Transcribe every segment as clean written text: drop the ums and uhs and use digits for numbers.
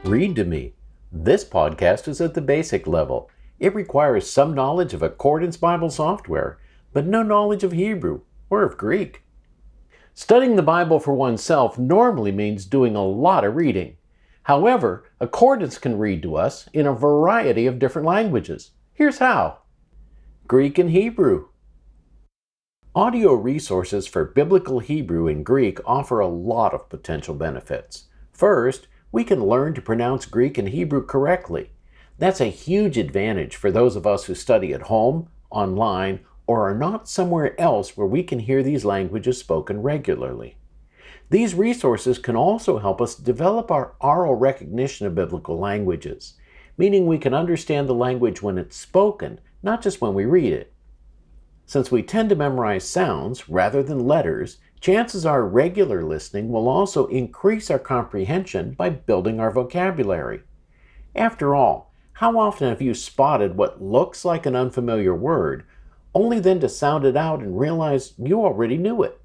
Read to me. This podcast is at the basic level. It requires some knowledge of Accordance Bible software, but no knowledge of Hebrew or of Greek. Studying the Bible for oneself normally means doing a lot of reading. However, Accordance can read to us in a variety of different languages. Here's how. Greek and Hebrew. Audio resources for Biblical Hebrew and Greek offer a lot of potential benefits. First, we can learn to pronounce Greek and Hebrew correctly. That's a huge advantage for those of us who study at home, online, or are not somewhere else where we can hear these languages spoken regularly. These resources can also help us develop our oral recognition of biblical languages, meaning we can understand the language when it's spoken, not just when we read it. Since we tend to memorize sounds rather than letters, chances are regular listening will also increase our comprehension by building our vocabulary. After all, how often have you spotted what looks like an unfamiliar word, only then to sound it out and realize you already knew it?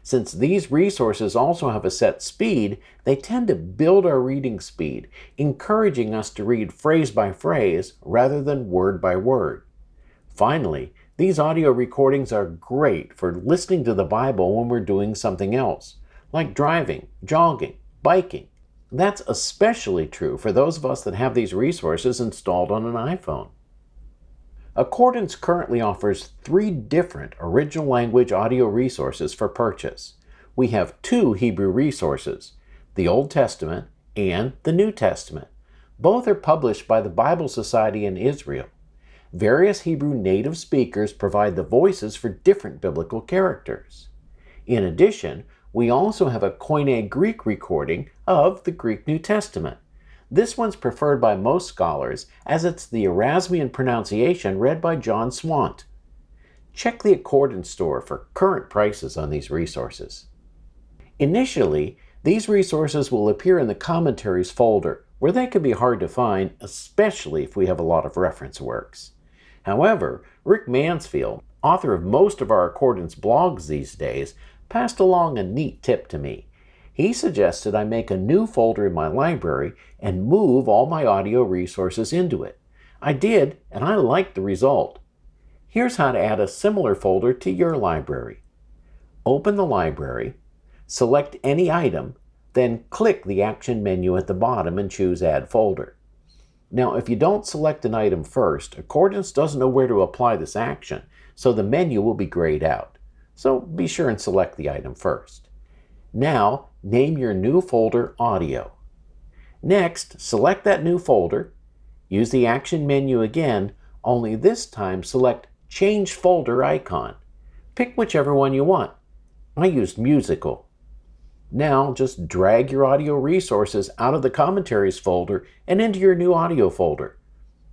Since these resources also have a set speed, they tend to build our reading speed, encouraging us to read phrase by phrase rather than word by word. Finally, these audio recordings are great for listening to the Bible when we're doing something else, like driving, jogging, biking. That's especially true for those of us that have these resources installed on an iPhone. Accordance currently offers 3 different original language audio resources for purchase. We have 2 Hebrew resources, the Old Testament and the New Testament. Both are published by the Bible Society in Israel. Various Hebrew native speakers provide the voices for different biblical characters. In addition, we also have a Koine Greek recording of the Greek New Testament. This one's preferred by most scholars as it's the Erasmian pronunciation read by John Swant. Check the Accordance store for current prices on these resources. Initially, these resources will appear in the commentaries folder, where they can be hard to find, especially if we have a lot of reference works. However, Rick Mansfield, author of most of our Accordance blogs these days, passed along a neat tip to me. He suggested I make a new folder in my library and move all my audio resources into it. I did, and I liked the result. Here's how to add a similar folder to your library. Open the library, select any item, then click the action menu at the bottom and choose Add Folder. Now, if you don't select an item first, Accordance doesn't know where to apply this action, so the menu will be grayed out. So be sure and select the item first. Now, name your new folder Audio. Next, select that new folder. Use the action menu again, only this time select Change Folder icon. Pick whichever one you want. I used Musical. Now, just drag your audio resources out of the commentaries folder and into your new audio folder.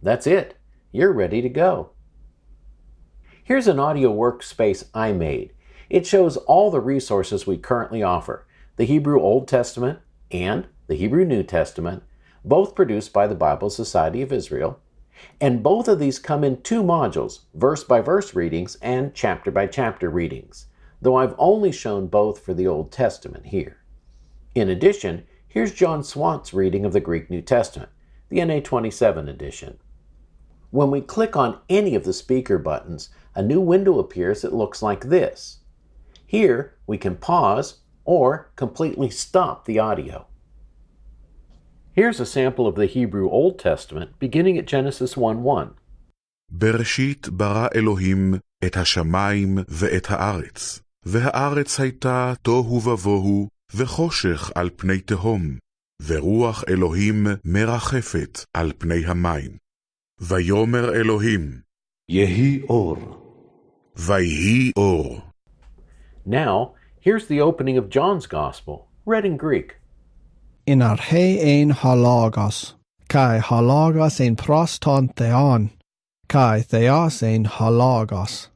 That's it. You're ready to go. Here's an audio workspace I made. It shows all the resources we currently offer, the Hebrew Old Testament and the Hebrew New Testament, both produced by the Bible Society of Israel, and both of these come in 2 modules, verse-by-verse readings and chapter-by-chapter readings, though I've only shown both for the Old Testament here. In addition, here's John Swant's reading of the Greek New Testament, the NA27 edition. When we click on any of the speaker buttons, a new window appears that looks like this. Here, we can pause or completely stop the audio. Here's a sample of the Hebrew Old Testament beginning at Genesis 1:1. בראשית ברא אלוהים את השמיים ואת הארץ, והארץ הייתה תוהו ובוהו, וחושך על פני תהום, ורוח אלוהים מרחפת על פני המים. ויאמר אלוהים, יהי אור. ויהי אור. Now, here's the opening of John's Gospel, read in Greek. In arche ein halagos, kai halagos ein proston theon, kai theos ein halagos.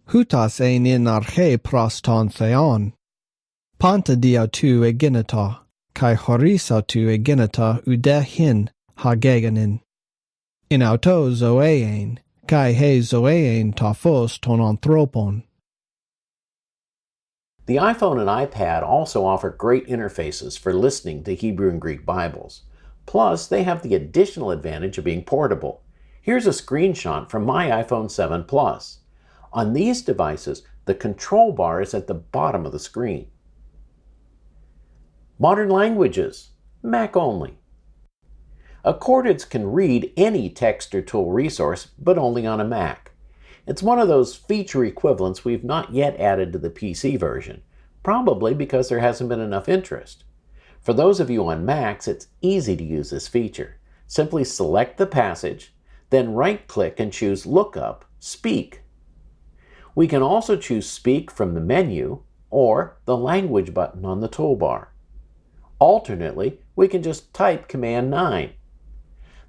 Hutas ein in arche proston theon. Panta dia tu eginata, kai horisa tu eginata ude hin hageganin. In auto zoein, kai he zoein tafos ton anthropon. The iPhone and iPad also offer great interfaces for listening to Hebrew and Greek Bibles. Plus, they have the additional advantage of being portable. Here's a screenshot from my iPhone 7 Plus. On these devices, the control bar is at the bottom of the screen. Modern languages, Mac only. Accordance can read any text or tool resource, but only on a Mac. It's one of those feature equivalents we've not yet added to the PC version, probably because there hasn't been enough interest. For those of you on Macs, it's easy to use this feature. Simply select the passage, then right-click and choose Lookup, Speak. We can also choose Speak from the menu or the Language button on the toolbar. Alternately, we can just type Command 9.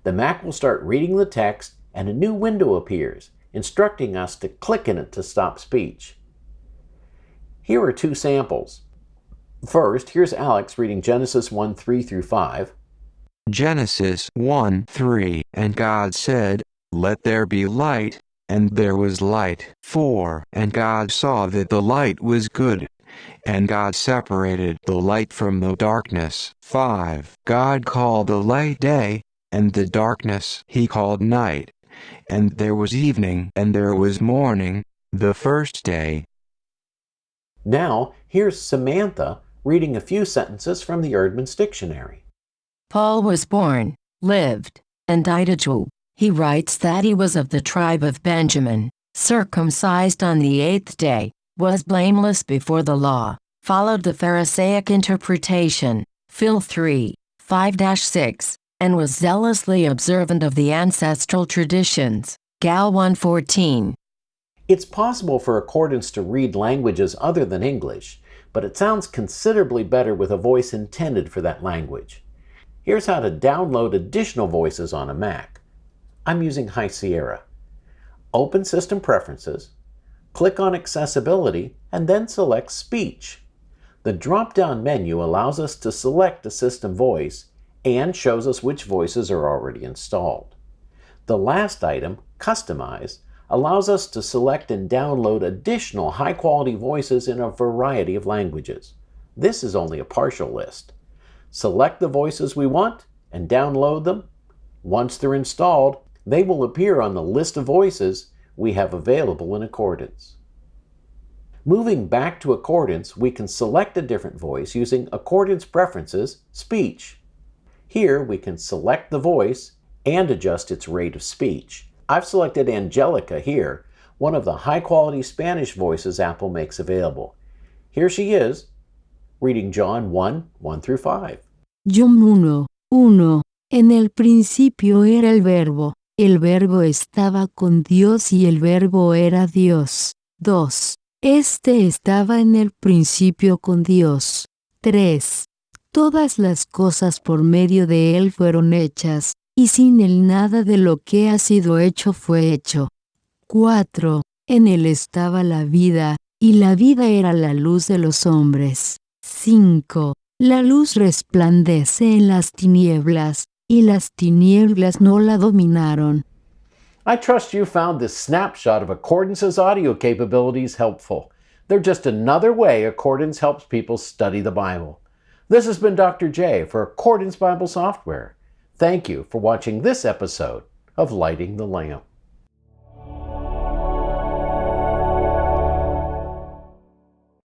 The Mac will start reading the text and a new window appears, instructing us to click in it to stop speech. Here are two samples. First, here's Alex reading Genesis 1:3 through 5. Genesis 1:3 And God said, "Let there be light, and there was light." 4 And God saw that the light was good, and God separated the light from the darkness. 5 God called the light day, and the darkness he called night. And there was evening and there was morning, the first day. Now, here's Samantha reading a few sentences from the Erdman's Dictionary. Paul was born, lived, and died a Jew. He writes that he was of the tribe of Benjamin, circumcised on the 8th day, was blameless before the law, followed the Pharisaic interpretation, Phil 3, 5-6, and was zealously observant of the ancestral traditions, Gal 1:14. It's possible for Accordance to read languages other than English, but it sounds considerably better with a voice intended for that language. Here's how to download additional voices on a Mac. I'm using High Sierra. Open System Preferences, click on Accessibility, and then select Speech. The drop-down menu allows us to select a system voice and shows us which voices are already installed. The last item, Customize, allows us to select and download additional high-quality voices in a variety of languages. This is only a partial list. Select the voices we want and download them. Once they're installed, they will appear on the list of voices we have available in Accordance. Moving back to Accordance, we can select a different voice using Accordance Preferences, Speech. Here we can select the voice and adjust its rate of speech. I've selected Angelica here, one of the high-quality Spanish voices Apple makes available. Here she is, reading John 1 through 5. John 1:1. En el principio era el verbo estaba con Dios y el verbo era Dios. 2. Este estaba en el principio con Dios. 3. Todas las cosas por medio de él fueron hechas, y sin él nada de lo que ha sido hecho fue hecho. 4. En él estaba la vida, y la vida era la luz de los hombres. 5. La luz resplandece en las tinieblas, y las tinieblas no la dominaron. I trust you found this snapshot of Accordance's audio capabilities helpful. They're just another way Accordance helps people study the Bible. This has been Dr. J for Accordance Bible Software. Thank you for watching this episode of Lighting the Lamp.